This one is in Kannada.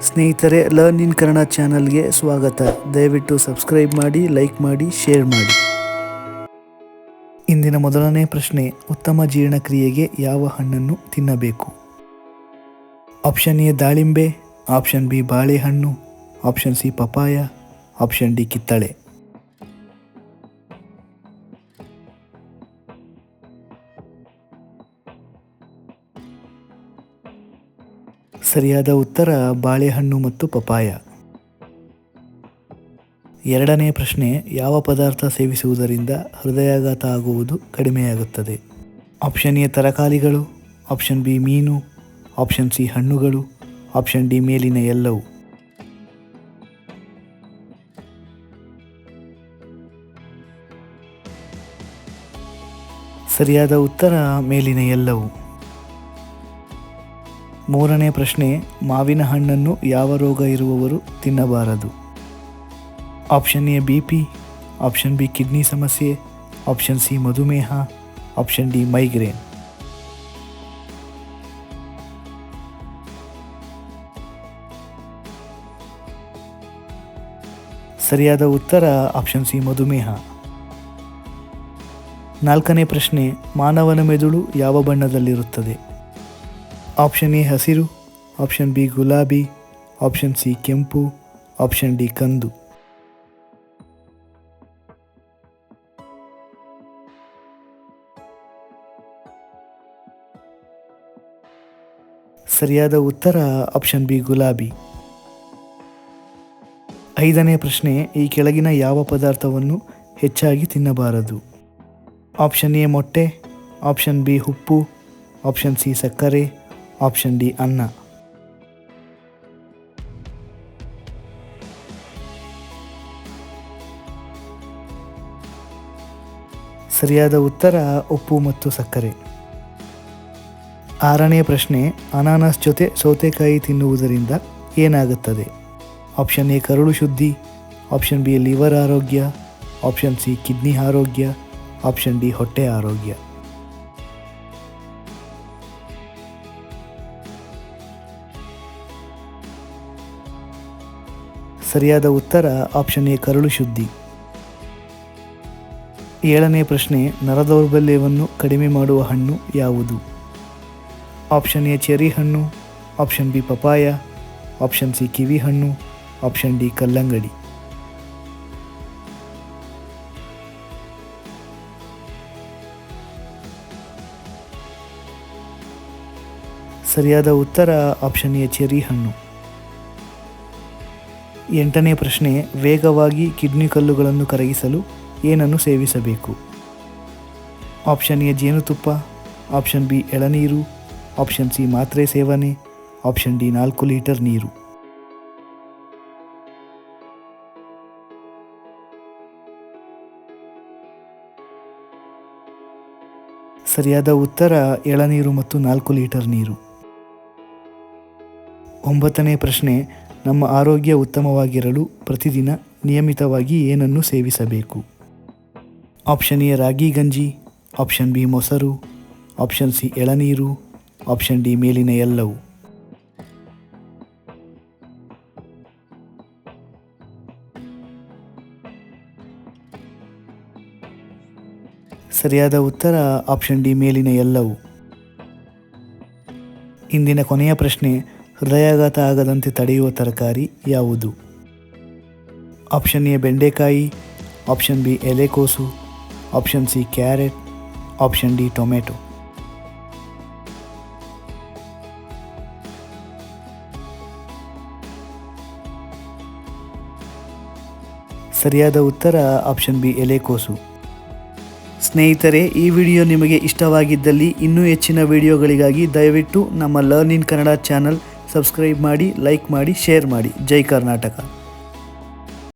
ಸ್ನೇಹಿತರೆ, ಲರ್ನ್ ಇನ್ ಕನ್ನಡ ಚಾನಲ್ಗೆ ಸ್ವಾಗತ. ದಯವಿಟ್ಟು ಸಬ್ಸ್ಕ್ರೈಬ್ ಮಾಡಿ, ಲೈಕ್ ಮಾಡಿ, ಶೇರ್ ಮಾಡಿ. ಇಂದಿನ ಮೊದಲನೇ ಪ್ರಶ್ನೆ, ಉತ್ತಮ ಜೀರ್ಣಕ್ರಿಯೆಗೆ ಯಾವ ಹಣ್ಣನ್ನು ತಿನ್ನಬೇಕು? ಆಪ್ಷನ್ ಎ ದಾಳಿಂಬೆ, ಆಪ್ಷನ್ ಬಿ ಬಾಳೆಹಣ್ಣು, option C papaya, option D ಕಿತ್ತಳೆ. ಸರಿಯಾದ ಉತ್ತರ ಬಾಳೆಹಣ್ಣು ಮತ್ತು ಪಪಾಯ. ಎರಡನೇ ಪ್ರಶ್ನೆ, ಯಾವ ಪದಾರ್ಥ ಸೇವಿಸುವುದರಿಂದ ಹೃದಯಾಘಾತ ಆಗುವುದು ಕಡಿಮೆಯಾಗುತ್ತದೆ? ಆಪ್ಷನ್ ಎ ತರಕಾರಿಗಳು, ಆಪ್ಷನ್ ಬಿ ಮೀನು, ಆಪ್ಷನ್ ಸಿ ಹಣ್ಣುಗಳು, ಆಪ್ಷನ್ ಡಿ ಮೇಲಿನ ಎಲ್ಲವೂ. ಸರಿಯಾದ ಉತ್ತರ ಮೇಲಿನ ಎಲ್ಲವೂ. ಮೂರನೇ ಪ್ರಶ್ನೆ, ಮಾವಿನ ಹಣ್ಣನ್ನು ಯಾವ ರೋಗ ಇರುವವರು ತಿನ್ನಬಾರದು? Option A BP, option B kidney ಸಮಸ್ಯೆ, ಆಪ್ಷನ್ ಸಿ ಮಧುಮೇಹ, ಆಪ್ಷನ್ ಡಿ ಮೈಗ್ರೇನ್. ಸರಿಯಾದ ಉತ್ತರ ಆಪ್ಷನ್ ಸಿ ಮಧುಮೇಹ. ನಾಲ್ಕನೇ ಪ್ರಶ್ನೆ, ಮಾನವನ ಮೆದುಳು ಯಾವ ಬಣ್ಣದಲ್ಲಿರುತ್ತದೆ? ಆಪ್ಷನ್ ಎ ಹಸಿರು, ಆಪ್ಷನ್ ಬಿ ಗುಲಾಬಿ, ಆಪ್ಷನ್ ಸಿ ಕೆಂಪು, ಆಪ್ಷನ್ ಡಿ ಕಂದು. ಸರಿಯಾದ ಉತ್ತರ ಆಪ್ಷನ್ ಬಿ ಗುಲಾಬಿ. ಐದನೇ ಪ್ರಶ್ನೆ, ಈ ಕೆಳಗಿನ ಯಾವ ಪದಾರ್ಥವನ್ನು ಹೆಚ್ಚಾಗಿ ತಿನ್ನಬಾರದು? ಆಪ್ಷನ್ ಎ ಮೊಟ್ಟೆ, ಆಪ್ಷನ್ ಬಿ ಉಪ್ಪು, ಆಪ್ಷನ್ ಸಿ ಸಕ್ಕರೆ, ಆಪ್ಷನ್ ಡಿ ಅನ್ನ. ಸರಿಯಾದ ಉತ್ತರ ಉಪ್ಪು ಮತ್ತು ಸಕ್ಕರೆ. ಆರನೇ ಪ್ರಶ್ನೆ, ಅನಾನಸ್ ಜೊತೆ ಸೌತೆಕಾಯಿ ತಿನ್ನುವುದರಿಂದ ಏನಾಗುತ್ತದೆ? ಆಪ್ಷನ್ ಎ ಕರುಳು ಶುದ್ಧಿ, ಆಪ್ಷನ್ ಬಿ ಲಿವರ್ ಆರೋಗ್ಯ, ಆಪ್ಷನ್ ಸಿ ಕಿಡ್ನಿ ಆರೋಗ್ಯ, ಆಪ್ಷನ್ ಡಿ ಹೊಟ್ಟೆ ಆರೋಗ್ಯ. ಸರಿಯಾದ ಉತ್ತರ ಆಪ್ಷನ್ ಎ ಕರುಳು ಶುದ್ಧಿ. ಏಳನೇ ಪ್ರಶ್ನೆ, ನರದೌರ್ಬಲ್ಯವನ್ನು ಕಡಿಮೆ ಮಾಡುವ ಹಣ್ಣು ಯಾವುದು? ಆಪ್ಷನ್ ಎ ಚೆರಿ ಹಣ್ಣು, option B papaya, option C kiwi ಹಣ್ಣು, ಆಪ್ಷನ್ ಡಿ ಕಲ್ಲಂಗಡಿ. ಸರಿಯಾದ ಉತ್ತರ ಆಪ್ಷನ್ ಎ ಚೆರಿ ಹಣ್ಣು. ಎಂಟನೇ ಪ್ರಶ್ನೆ, ವೇಗವಾಗಿ ಕಿಡ್ನಿ ಕಲ್ಲುಗಳನ್ನು ಕರಗಿಸಲು ಏನನ್ನು ಸೇವಿಸಬೇಕು? ಆಪ್ಷನ್ ಎ ಜೇನುತುಪ್ಪ, ಆಪ್ಷನ್ ಬಿ ಎಳನೀರು, ಆಪ್ಷನ್ ಸಿ ಮಾತ್ರೆ ಸೇವನೆ, ಆಪ್ಷನ್ ಡಿ 4 ಲೀಟರ್ ನೀರು. ಸರಿಯಾದ ಉತ್ತರ ಎಳನೀರು ಮತ್ತು 4 ಲೀಟರ್ ನೀರು. ಒಂಬತ್ತನೇ ಪ್ರಶ್ನೆ, ನಮ್ಮ ಆರೋಗ್ಯ ಉತ್ತಮವಾಗಿರಲು ಪ್ರತಿದಿನ ನಿಯಮಿತವಾಗಿ ಏನನ್ನು ಸೇವಿಸಬೇಕು? ಆಪ್ಷನ್ ಎ ರಾಗಿ ಗಂಜಿ, ಆಪ್ಷನ್ ಬಿ ಮೊಸರು, ಆಪ್ಷನ್ ಸಿ ಎಳನೀರು, ಆಪ್ಷನ್ ಡಿ ಮೇಲಿನ ಎಲ್ಲವೂ. ಸರಿಯಾದ ಉತ್ತರ ಆಪ್ಷನ್ ಡಿ ಮೇಲಿನ ಎಲ್ಲವೂ. ಇಂದಿನ ಕೊನೆಯ ಪ್ರಶ್ನೆ, ಹೃದಯಾಘಾತ ಆಗದಂತೆ ತಡೆಯುವ ತರಕಾರಿ ಯಾವುದು? ಆಪ್ಷನ್ ಎ ಬೆಂಡೆಕಾಯಿ, ಆಪ್ಷನ್ ಬಿ ಎಲೆಕೋಸು, option C carrot, option D tomato. ಸರಿಯಾದ ಉತ್ತರ ಆಪ್ಷನ್ ಬಿ ಎಲೆಕೋಸು. ಸ್ನೇಹಿತರೆ, ಈ ವಿಡಿಯೋ ನಿಮಗೆ ಇಷ್ಟವಾಗಿದ್ದಲ್ಲಿ ಇನ್ನೂ ಹೆಚ್ಚಿನ ವಿಡಿಯೋಗಳಿಗಾಗಿ ದಯವಿಟ್ಟು ನಮ್ಮ learn in Kannada channel subscribe ಮಾಡಿ, ಲೈಕ್ ಮಾಡಿ, ಶೇರ್ ಮಾಡಿ. ಜೈ ಕರ್ನಾಟಕ.